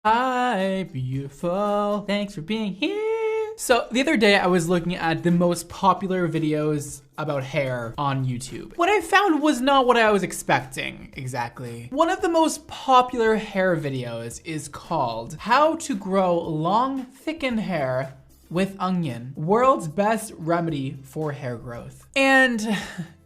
Hi, beautiful. Thanks for being here. So the other day I was looking at the most popular videos about hair on YouTube. What I found was not what I was expecting exactly. One of the most popular hair videos is called How to Grow Long, Thickened Hair with Onion, World's Best Remedy for Hair Growth. And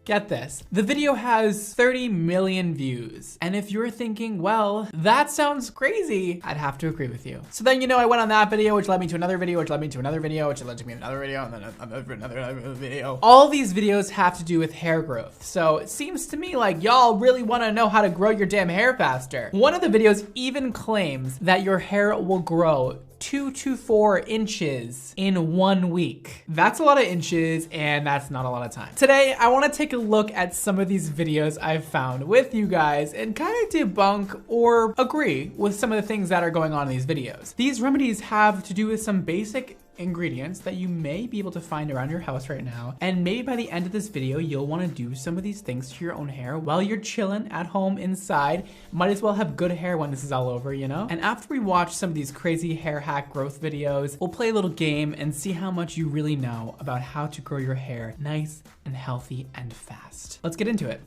get this, the video has 30 million views. And if you're thinking, well, that sounds crazy, I'd have to agree with you. So then, I went on that video, which led me to another video, which led me to another video, which led to me another video, and then another video. All these videos have to do with hair growth. So it seems to me like y'all really wanna know how to grow your damn hair faster. One of the videos even claims that your hair will grow 2 to 4 inches in 1 week. That's a lot of inches and that's not a lot of time. Today, I wanna take a look at some of these videos I've found with you guys and kind of debunk or agree with some of the things that are going on in these videos. These remedies have to do with some basic ingredients that you may be able to find around your house right now. And maybe by the end of this video, you'll wanna do some of these things to your own hair while you're chilling at home inside. Might as well have good hair when this is all over, And after we watch some of these crazy hair hack growth videos, we'll play a little game and see how much you really know about how to grow your hair nice and healthy and fast. Let's get into it.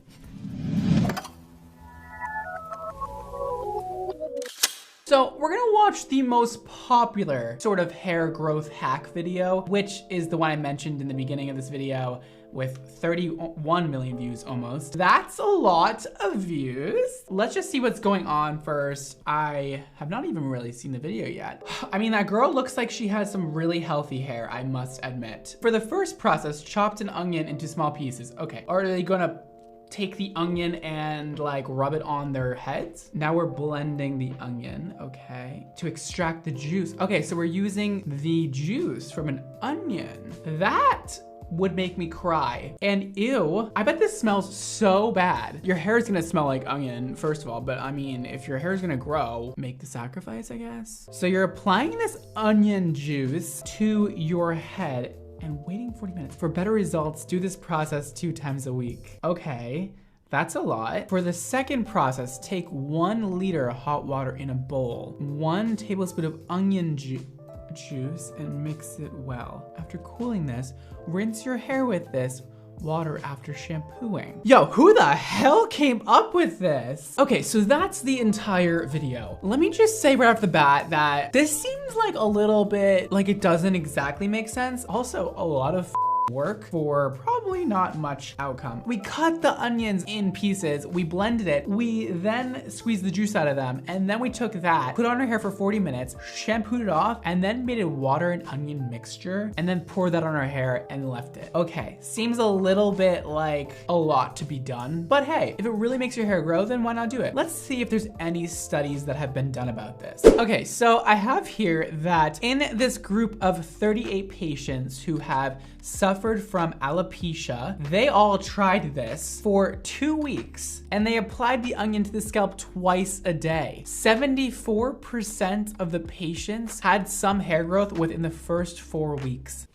So we're gonna watch the most popular sort of hair growth hack video, which is the one I mentioned in the beginning of this video with 31 million views almost. That's a lot of views. Let's just see what's going on first. I have not even really seen the video yet. I mean, that girl looks like she has some really healthy hair, I must admit. For the first process, chopped an onion into small pieces. Okay, are they gonna take the onion and rub it on their heads? Now we're blending the onion, okay, to extract the juice. Okay, so we're using the juice from an onion. That would make me cry. And ew, I bet this smells so bad. Your hair is gonna smell like onion, first of all, but I mean, if your hair is gonna grow, make the sacrifice, I guess. So you're applying this onion juice to your head and waiting 40 minutes. For better results, do this process 2 times a week. Okay, that's a lot. For the second process, take 1 liter hot water in a bowl, 1 tablespoon of onion juice and mix it well. After cooling this, rinse your hair with this water after shampooing. Yo, who the hell came up with this? Okay, so that's the entire video. Let me just say right off the bat that this seems like a little bit like it doesn't exactly make sense. Also, a lot of work for probably not much outcome. We cut the onions in pieces, we blended it, we then squeezed the juice out of them, and then we took that, put it on our hair for 40 minutes, shampooed it off, and then made a water and onion mixture, and then poured that on our hair and left it. Okay, seems a little bit like a lot to be done, but hey, if it really makes your hair grow, then why not do it? Let's see if there's any studies that have been done about this. Okay, so I have here that in this group of 38 patients who have suffered from alopecia, they all tried this for 2 weeks and they applied the onion to the scalp twice a day. 74% of the patients had some hair growth within the first 4 weeks.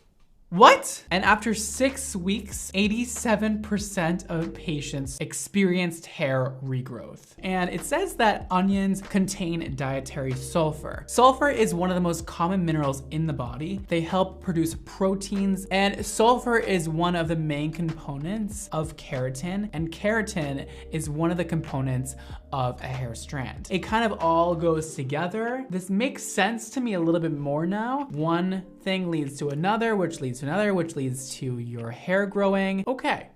What? And after 6 weeks, 87% of patients experienced hair regrowth. And it says that onions contain dietary sulfur. Sulfur is one of the most common minerals in the body. They help produce proteins, and sulfur is one of the main components of keratin, and keratin is one of the components of a hair strand. It kind of all goes together. This makes sense to me a little bit more now. One thing leads to another, which leads to another, which leads to your hair growing. Okay,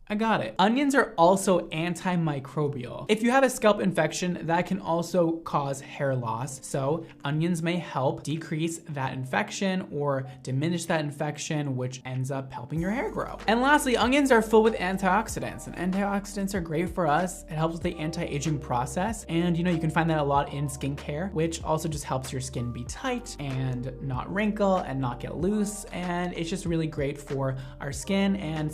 I got it. Onions are also antimicrobial. If you have a scalp infection, that can also cause hair loss. So onions may help decrease that infection or diminish that infection, which ends up helping your hair grow. And lastly, onions are full with antioxidants, and antioxidants are great for us. It helps with the anti-aging process. And you can find that a lot in skincare, which also just helps your skin be tight and not wrinkle and not get loose. And it's just really great for our skin and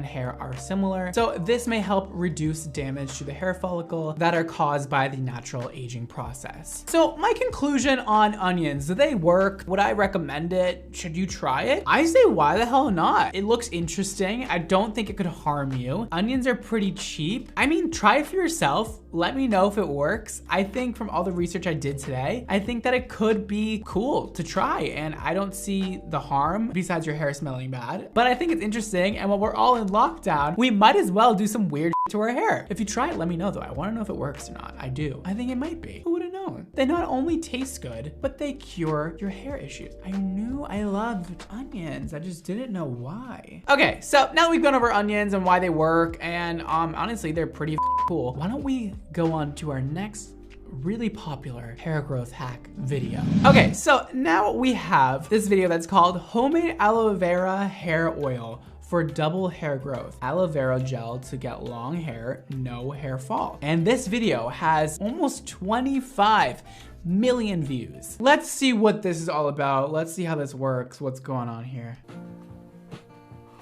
hair are similar. similar. So this may help reduce damage to the hair follicle that are caused by the natural aging process. So my conclusion on onions, do they work? Would I recommend it? Should you try it? I say, why the hell not? It looks interesting. I don't think it could harm you. Onions are pretty cheap. I mean, try it for yourself. Let me know if it works. I think from all the research I did today, I think that it could be cool to try, and I don't see the harm besides your hair smelling bad. But I think it's interesting, and while we're all in lockdown, we might as well do some weird to our hair. If you try it, let me know though. I wanna know if it works or not. I do. I think it might be. Who would have known? They not only taste good, but they cure your hair issues. I knew I loved onions. I just didn't know why. Okay, so now we've gone over onions and why they work, and honestly, they're pretty cool. Why don't we go on to our next really popular hair growth hack video. Okay, so now we have this video that's called Homemade Aloe Vera Hair Oil for double hair growth. Aloe vera gel to get long hair, no hair fall. And this video has almost 25 million views. Let's see what this is all about. Let's see how this works. What's going on here?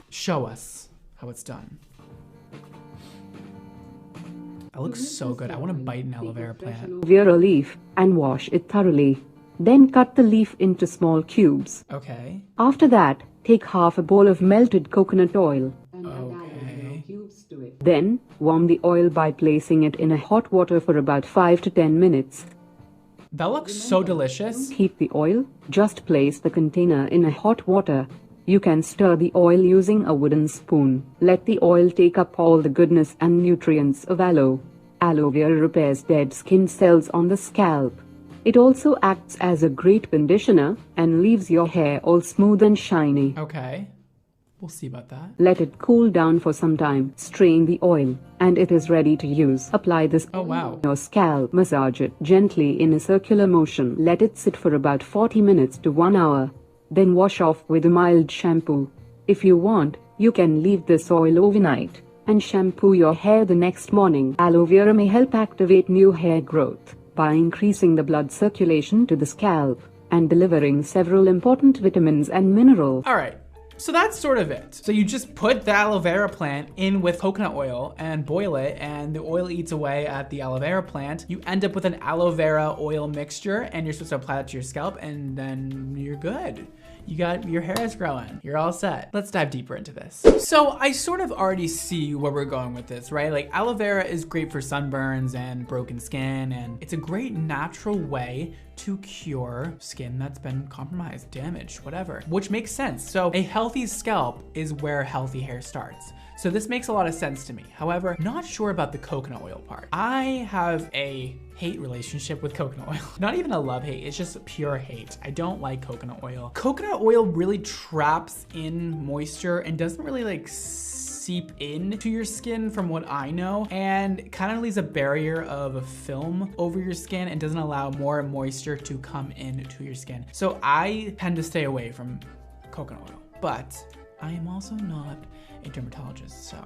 Show us how it's done. It looks so good. I want to bite an aloe vera plant. Aloe vera leaf and wash it thoroughly. Then cut the leaf into small cubes. Okay. After that, take half a bowl of melted coconut oil. Okay. Then, warm the oil by placing it in a hot water for about 5 to 10 minutes. That looks so delicious. Heat the oil. Just place the container in a hot water. You can stir the oil using a wooden spoon. Let the oil take up all the goodness and nutrients of aloe. Aloe vera repairs dead skin cells on the scalp. It also acts as a great conditioner and leaves your hair all smooth and shiny. Okay. We'll see about that. Let it cool down for some time. Strain the oil, and it is ready to use. Apply this on your scalp. Massage it gently in a circular motion. Let it sit for about 40 minutes to 1 hour. Then wash off with a mild shampoo. If you want, you can leave this oil overnight and shampoo your hair the next morning. Aloe vera may help activate new hair growth by increasing the blood circulation to the scalp and delivering several important vitamins and minerals. All right. So that's sort of it. So you just put the aloe vera plant in with coconut oil and boil it, and the oil eats away at the aloe vera plant. You end up with an aloe vera oil mixture, and you're supposed to apply that to your scalp, and then you're good. You got, your hair is growing. You're all set. Let's dive deeper into this. So I sort of already see where we're going with this, right? Like aloe vera is great for sunburns and broken skin, and it's a great natural way to cure skin that's been compromised, damaged, whatever, which makes sense. So a healthy scalp is where healthy hair starts. So this makes a lot of sense to me. However, not sure about the coconut oil part. I have a hate relationship with coconut oil. Not even a love hate, it's just pure hate. I don't like coconut oil. Coconut oil really traps in moisture and doesn't really like seep into your skin from what I know, and kind of leaves a barrier of a film over your skin and doesn't allow more moisture to come into your skin. So I tend to stay away from coconut oil, but I am also not a dermatologist, so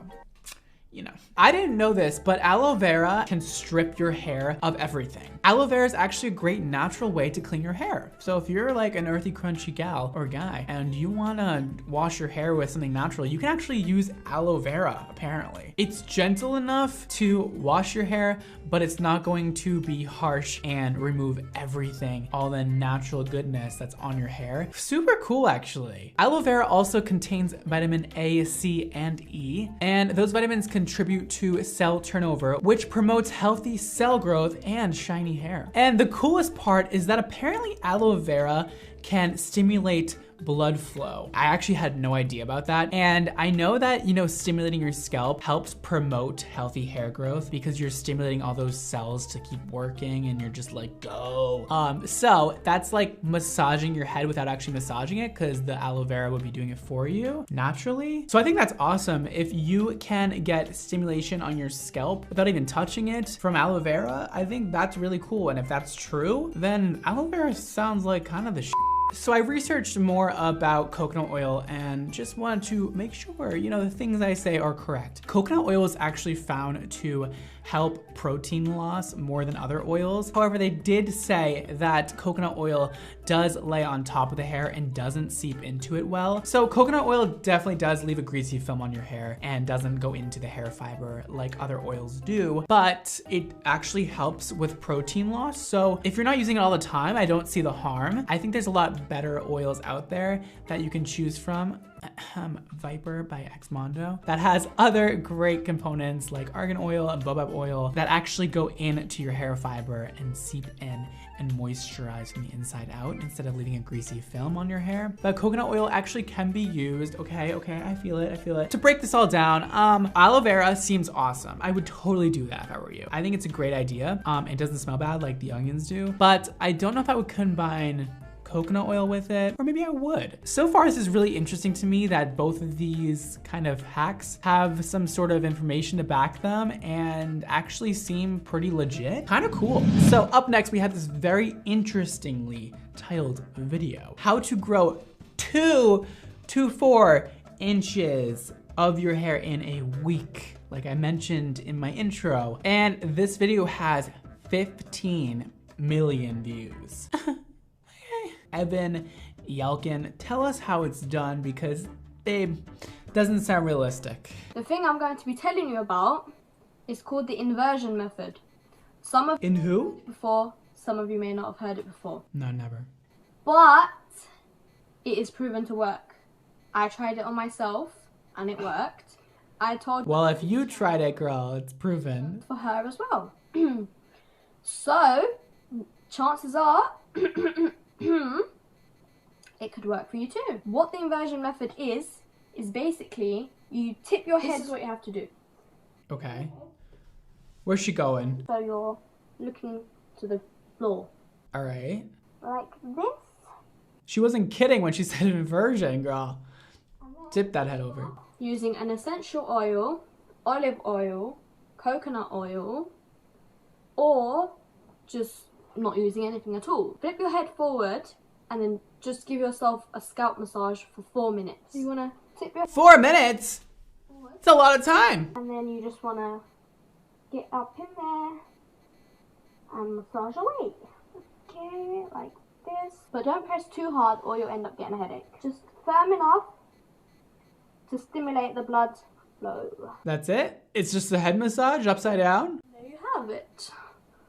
you know. I didn't know this, but aloe vera can strip your hair of everything. Aloe vera is actually a great natural way to clean your hair. So if you're like an earthy, crunchy gal or guy and you wanna wash your hair with something natural, you can actually use aloe vera, apparently. It's gentle enough to wash your hair, but it's not going to be harsh and remove everything, all the natural goodness that's on your hair. Super cool, actually. Aloe vera also contains vitamin A, C, and E, and those vitamins contribute to cell turnover, which promotes healthy cell growth and shiny hair. And the coolest part is that apparently aloe vera can stimulate blood flow. I actually had no idea about that. And I know that, you know, stimulating your scalp helps promote healthy hair growth because you're stimulating all those cells to keep working and you're just like, go. So that's like massaging your head without actually massaging it because the aloe vera would be doing it for you naturally. So I think that's awesome. If you can get stimulation on your scalp without even touching it from aloe vera, I think that's really cool. And if that's true, then aloe vera sounds like kind of the shit. So I researched more about coconut oil and just wanted to make sure, you know, the things I say are correct. Coconut oil is actually found to help protein loss more than other oils. However, they did say that coconut oil does lay on top of the hair and doesn't seep into it well. So coconut oil definitely does leave a greasy film on your hair and doesn't go into the hair fiber like other oils do, but it actually helps with protein loss. So if you're not using it all the time, I don't see the harm. I think there's a lot better oils out there that you can choose from. Viper by Xmondo that has other great components like argan oil and baobab oil that actually go into your hair fiber and seep in and moisturize from the inside out instead of leaving a greasy film on your hair. But coconut oil actually can be used. Okay, I feel it. To break this all down, aloe vera seems awesome. I would totally do that if I were you. I think it's a great idea. It doesn't smell bad like the onions do, but I don't know if I would combine coconut oil with it, or maybe I would. So far, this is really interesting to me that both of these kind of hacks have some sort of information to back them and actually seem pretty legit. Kind of cool. So up next, we have this very interestingly titled video. How to grow 2 to 4 inches of your hair in a week, like I mentioned in my intro. And this video has 15 million views. Evan Yelkin, tell us how it's done because, babe, doesn't sound realistic. The thing I'm going to be telling you about is called the inversion method. In who? Before, some of you may not have heard it before. No, never. But it is proven to work. I tried it on myself and it worked. Well, if you tried it, girl, it's proven. For her as well. So, chances are, it could work for you too. What the inversion method is basically you tip your head. This is what you have to do. Okay. Where's she going? So you're looking to the floor. All right. Like this. She wasn't kidding when she said inversion, girl. Tip that head over. Using an essential oil, olive oil, coconut oil, or just not using anything at all. Flip your head forward and then just give yourself a scalp massage for 4 minutes. So you want to tip your 4 minutes? Forward. It's a lot of time. And then you just want to get up in there and massage away. Okay, like this. But don't press too hard or you'll end up getting a headache. Just firm enough to stimulate the blood flow. That's it? It's just a head massage upside down? There you have it.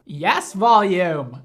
Yes, volume.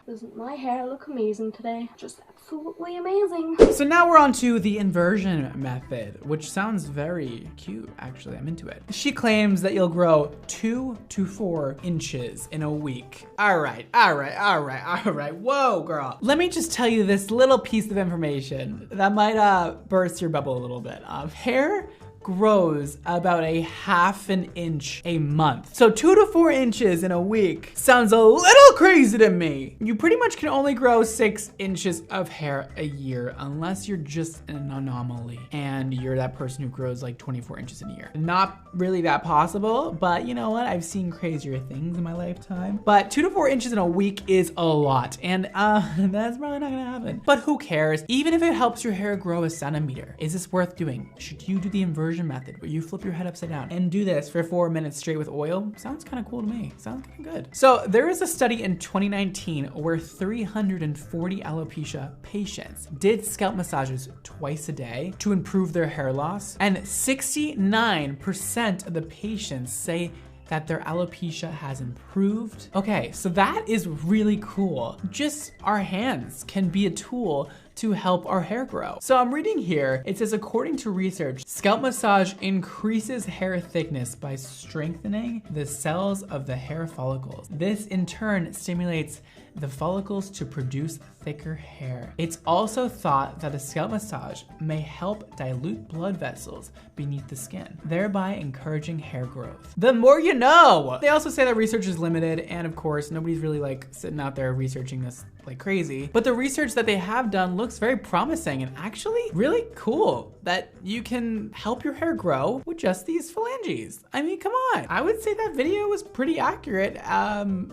Doesn't my hair look amazing today? Just absolutely amazing. So now we're on to the inversion method, which sounds very cute, actually. I'm into it. She claims that you'll grow 2 to 4 inches in a week. All right. Whoa, girl. Let me just tell you this little piece of information that might burst your bubble a little bit. Hair grows about a ½ an inch a month. So 2 to 4 inches in a week sounds a little crazy to me. You pretty much can only grow 6 inches of hair a year unless you're just an anomaly and you're that person who grows like 24 inches in a year. Not really that possible, but you know what? I've seen crazier things in my lifetime. But 2 to 4 inches in a week is a lot, and that's probably not gonna happen. But who cares? Even if it helps your hair grow a centimeter, is this worth doing? Should you do the inversion method where you flip your head upside down and do this for 4 minutes straight with oil? Sounds kind of cool to me. Sounds kind of good. So there is a study in 2019 where 340 alopecia patients did scalp massages twice a day to improve their hair loss, and 69% of the patients say that their alopecia has improved. Okay, so that is really cool. Just our hands can be a tool to help our hair grow. So I'm reading here, it says, according to research, scalp massage increases hair thickness by strengthening the cells of the hair follicles. This in turn stimulates the follicles to produce thicker hair. It's also thought that a scalp massage may help dilute blood vessels beneath the skin, thereby encouraging hair growth. The more you know! They also say that research is limited, and of course, nobody's really like sitting out there researching this like crazy. But the research that they have done looks very promising and actually really cool that you can help your hair grow with just these phalanges. I mean, come on. I would say that video was pretty accurate,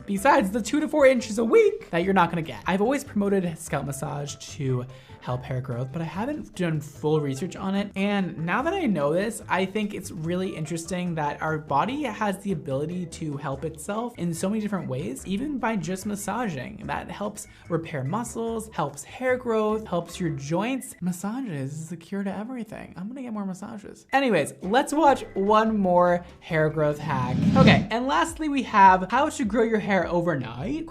besides the 2 to 4 inches a week that you're not gonna get. I've always promoted scalp massage to help hair growth, but I haven't done full research on it. And now that I know this, I think it's really interesting that our body has the ability to help itself in so many different ways, even by just massaging. That helps repair muscles, helps hair growth, helps your joints. Massages is the cure to everything. I'm gonna get more massages. Anyways, let's watch one more hair growth hack. Okay, and lastly we have how to grow your hair overnight.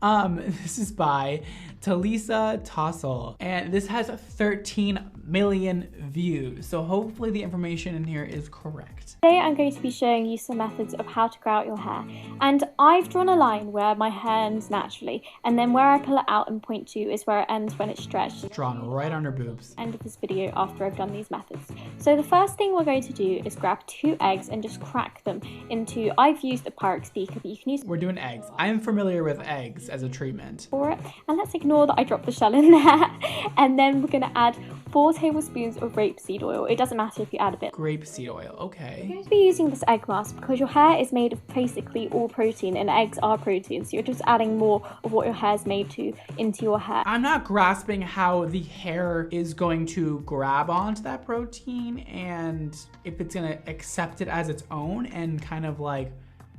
This is by Talisa Tossel, and this has 13 million views. So hopefully the information in here is correct. Today I'm going to be showing you some methods of how to grow out your hair. And I've drawn a line where my hair ends naturally, and then where I pull it out and point to is where it ends when it's stretched. It's drawn right on her boobs. End of this video after I've done these methods. So the first thing we're going to do is grab 2 eggs and just crack them into, I've used a Pyrex beaker, but you can use... We're doing eggs. I am familiar with eggs as a treatment. For it. And let's ignore that I dropped the shell in there. And then we're gonna add 4 tablespoons of rapeseed oil. It doesn't matter if you add a bit. Grapeseed oil, okay. You're going to be using this egg mask because your hair is made of basically all protein, and eggs are protein, so you're just adding more of what your hair is made to into your hair. I'm not grasping how the hair is going to grab onto that protein and if it's gonna accept it as its own and kind of like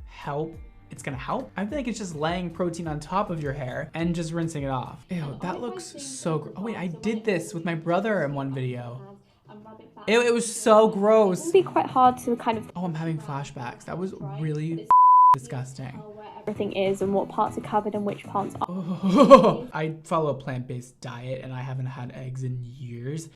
help. It's gonna help. I feel like it's just laying protein on top of your hair and just rinsing it off. Ew, that looks so gross. Oh wait, I did this with my brother in one video. It was so gross. It would be quite hard to kind of... Oh, I'm having flashbacks. That was really disgusting. Everything is and what parts are covered and which parts aren't. Oh, I follow a plant-based diet and I haven't had eggs in years.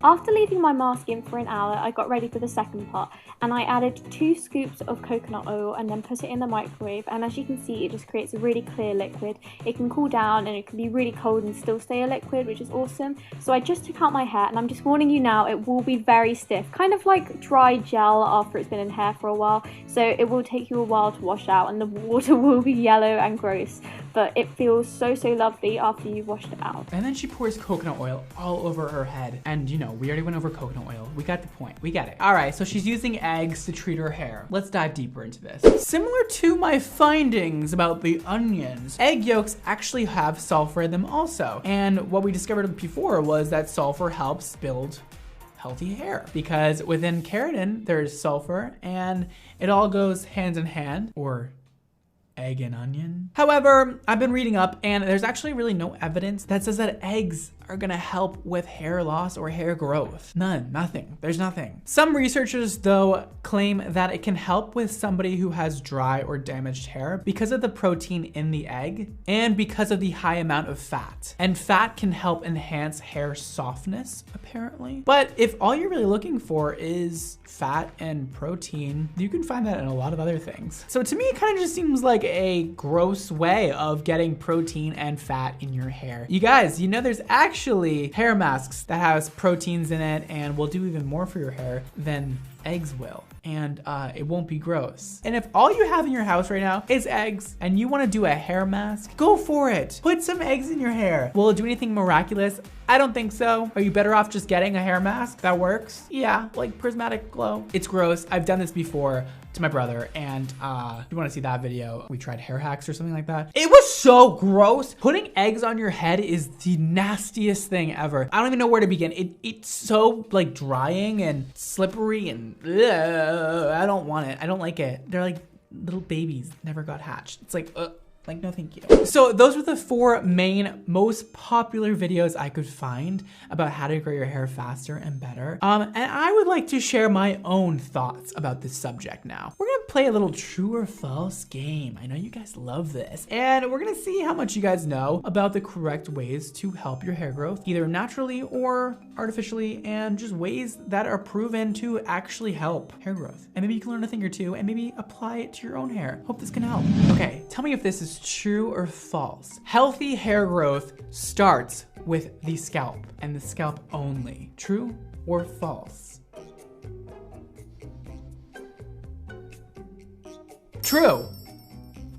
After leaving my mask in for an hour, I got ready for the second part, and I added 2 scoops of coconut oil and then put it in the microwave, and as you can see it just creates a really clear liquid. It can cool down and it can be really cold and still stay a liquid, which is awesome. So I just took out my hair, and I'm just warning you now, it will be very stiff, kind of like dry gel after it's been in hair for a while, so it will take you a while to wash out and the water will be yellow and gross, but it feels so lovely after you've washed it out. And then she pours coconut oil all over her head, and you know, we already went over coconut oil. We got the point. We get it. All right, so she's using eggs to treat her hair. Let's dive deeper into this. Similar to my findings about the onions, egg yolks actually have sulfur in them also. And what we discovered before was that sulfur helps build healthy hair because within keratin, there's sulfur and it all goes hand in hand, or egg and onion. However, I've been reading up and there's actually really no evidence that says that eggs are gonna help with hair loss or hair growth. Nothing. There's nothing. Some researchers though claim that it can help with somebody who has dry or damaged hair because of the protein in the egg and because of the high amount of fat. And fat can help enhance hair softness, apparently. But if all you're really looking for is fat and protein, you can find that in a lot of other things. So to me, it kind of just seems like a gross way of getting protein and fat in your hair. You guys, you know there's actually hair masks that has proteins in it and will do even more for your hair than eggs will. And it won't be gross. And if all you have in your house right now is eggs and you wanna do a hair mask, go for it. Put some eggs in your hair. Will it do anything miraculous? I don't think so. Are you better off just getting a hair mask that works? Yeah, like prismatic glow. It's gross. I've done this before to my brother, and if you wanna see that video, we tried hair hacks or something like that. It was so gross. Putting eggs on your head is the nastiest thing ever. I don't even know where to begin. It's so like drying and slippery and I don't want it. I don't like it. They're like little babies, never got hatched. It's like no thank you. So those were the 4 main most popular videos I could find about how to grow your hair faster and better. And I would like to share my own thoughts about this subject now. We're gonna play a little true or false game. I know you guys love this. And we're gonna see how much you guys know about the correct ways to help your hair growth, either naturally or artificially, and just ways that are proven to actually help hair growth. And maybe you can learn a thing or two and maybe apply it to your own hair. Hope this can help. Okay, tell me if this is true or false. Healthy hair growth starts with the scalp and the scalp only. True or false? True.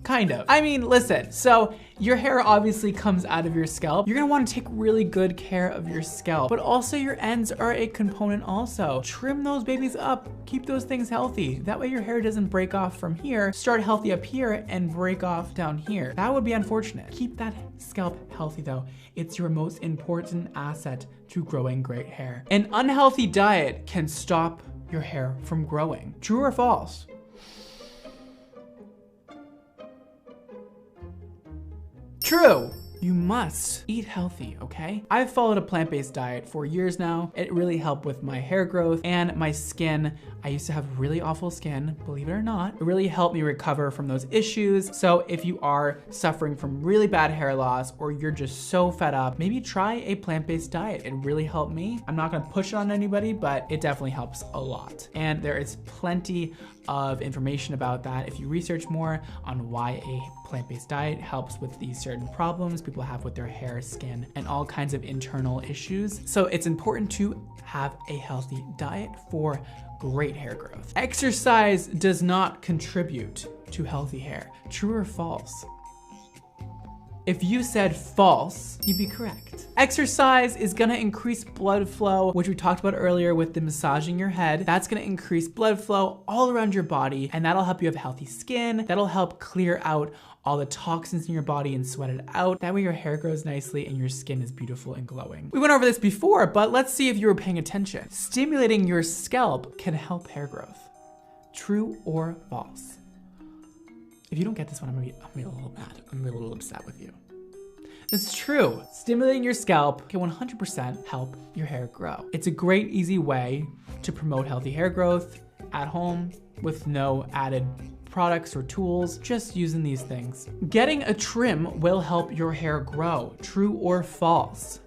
Kind of. I mean, listen, so Your hair obviously comes out of your scalp. You're gonna wanna take really good care of your scalp, but also your ends are a component also. Trim those babies up, keep those things healthy. That way your hair doesn't break off from here, start healthy up here and break off down here. That would be unfortunate. Keep that scalp healthy though. It's your most important asset to growing great hair. An unhealthy diet can stop your hair from growing. True or false? True. You must eat healthy, okay? I've followed a plant-based diet for years now. It really helped with my hair growth and my skin. I used to have really awful skin, believe it or not. It really helped me recover from those issues. So if you are suffering from really bad hair loss or you're just so fed up, maybe try a plant-based diet. It really helped me. I'm not gonna push it on anybody, but it definitely helps a lot. And there is plenty of information about that if you research more on why a plant-based diet helps with these certain problems people have with their hair, skin, and all kinds of internal issues. So it's important to have a healthy diet for great hair growth. Exercise does not contribute to healthy hair. True or false? If you said false, you'd be correct. Exercise is gonna increase blood flow, which we talked about earlier with the massaging your head. That's gonna increase blood flow all around your body, and that'll help you have healthy skin. That'll help clear out all the toxins in your body and sweat it out. That way your hair grows nicely and your skin is beautiful and glowing. We went over this before, but let's see if you were paying attention. Stimulating your scalp can help hair growth. True or false? If you don't get this one, I'm gonna be a little mad. I'm gonna be a little upset with you. It's true. Stimulating your scalp can 100% help your hair grow. It's a great, easy way to promote healthy hair growth at home with no added products or tools, just using these things. Getting a trim will help your hair grow. True or false?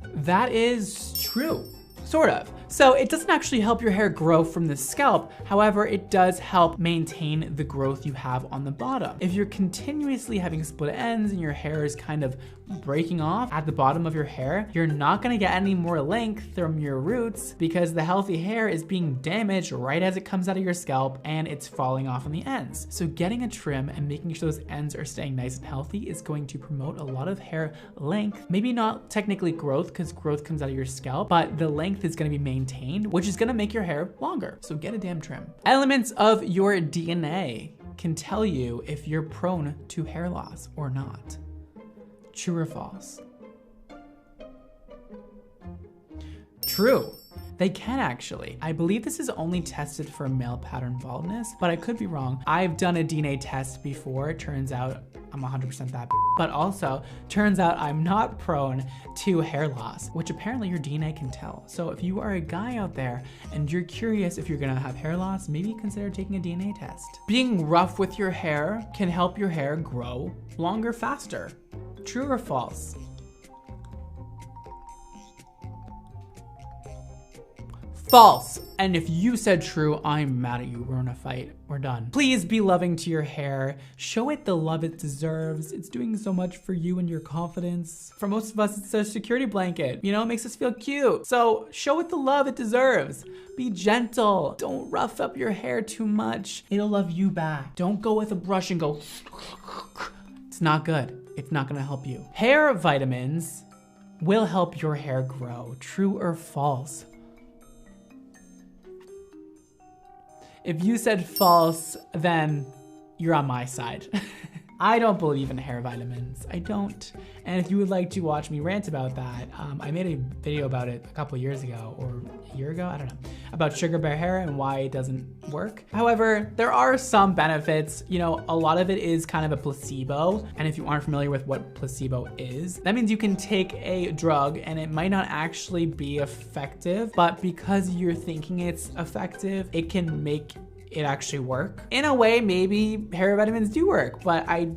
That is true, sort of. So it doesn't actually help your hair grow from the scalp. However, it does help maintain the growth you have on the bottom. If you're continuously having split ends and your hair is kind of breaking off at the bottom of your hair, you're not gonna get any more length from your roots because the healthy hair is being damaged right as it comes out of your scalp and it's falling off on the ends. So getting a trim and making sure those ends are staying nice and healthy is going to promote a lot of hair length. Maybe not technically growth because growth comes out of your scalp, but the length is gonna be maintained, which is gonna make your hair longer. So get a damn trim. Elements of your DNA can tell you if you're prone to hair loss or not. True or false? True. They can actually. I believe this is only tested for male pattern baldness, but I could be wrong. I've done a DNA test before. It turns out I'm 100% that, but also turns out I'm not prone to hair loss, which apparently your DNA can tell. So if you are a guy out there and you're curious if you're gonna have hair loss, maybe consider taking a DNA test. Being rough with your hair can help your hair grow longer, faster. True or false? False. And if you said true, I'm mad at you. We're in a fight. We're done. Please be loving to your hair. Show it the love it deserves. It's doing so much for you and your confidence. For most of us, it's a security blanket. You know, it makes us feel cute. So show it the love it deserves. Be gentle. Don't rough up your hair too much. It'll love you back. Don't go with a brush and go. It's not good. It's not gonna help you. Hair vitamins will help your hair grow. True or false? If you said false, then you're on my side. I don't believe in hair vitamins. I don't. And if you would like to watch me rant about that, I made a video about it a couple years ago, or a year ago, I don't know, about sugar bear hair and why it doesn't work. However, there are some benefits. You know, a lot of it is kind of a placebo. And if you aren't familiar with what placebo is, that means you can take a drug and it might not actually be effective, but because you're thinking it's effective, it can make it actually work. In a way, maybe hair vitamins do work, but I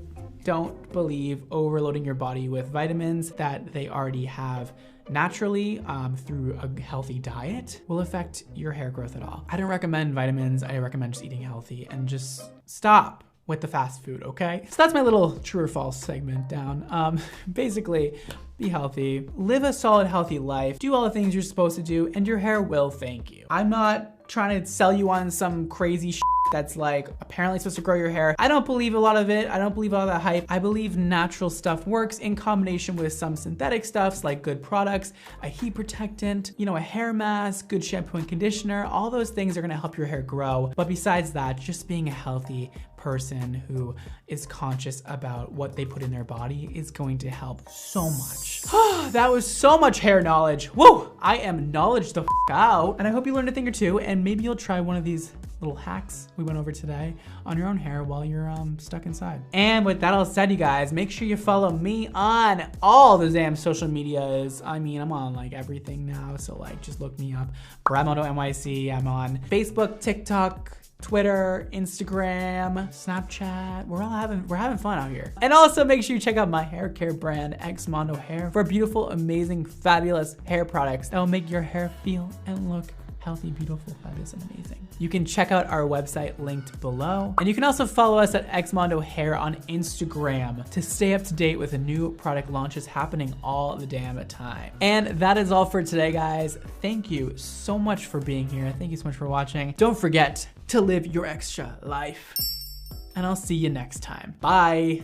don't believe overloading your body with vitamins that they already have naturally through a healthy diet will affect your hair growth at all. I don't recommend vitamins. I recommend just eating healthy and just stop with the fast food, okay? So that's my little true or false segment down. Basically, be healthy, live a solid, healthy life, do all the things you're supposed to do, and your hair will thank you. I'm not trying to sell you on some crazy shit that's like apparently supposed to grow your hair. I don't believe a lot of it. I don't believe all that hype. I believe natural stuff works in combination with some synthetic stuffs like good products, a heat protectant, you know, a hair mask, good shampoo and conditioner. All those things are gonna help your hair grow. But besides that, just being a healthy person who is conscious about what they put in their body is going to help so much. That was so much hair knowledge. Whoa, I am knowledge the f out. And I hope you learned a thing or two, and maybe you'll try one of these little hacks we went over today on your own hair while you're stuck inside. And with that all said, you guys, make sure you follow me on all the damn social medias. I mean, I'm on like everything now, so like just look me up. Bradmondo NYC. I'm on Facebook, TikTok, Twitter, Instagram, Snapchat. We're having fun out here. And also make sure you check out my hair care brand, Mondo Hair, for beautiful, amazing, fabulous hair products that will make your hair feel and look healthy, beautiful, fabulous, and amazing. You can check out our website linked below. And you can also follow us at Mondo Hair on Instagram to stay up to date with the new product launches happening all the damn time. And that is all for today, guys. Thank you so much for being here. Thank you so much for watching. Don't forget to live your extra life. And I'll see you next time. Bye.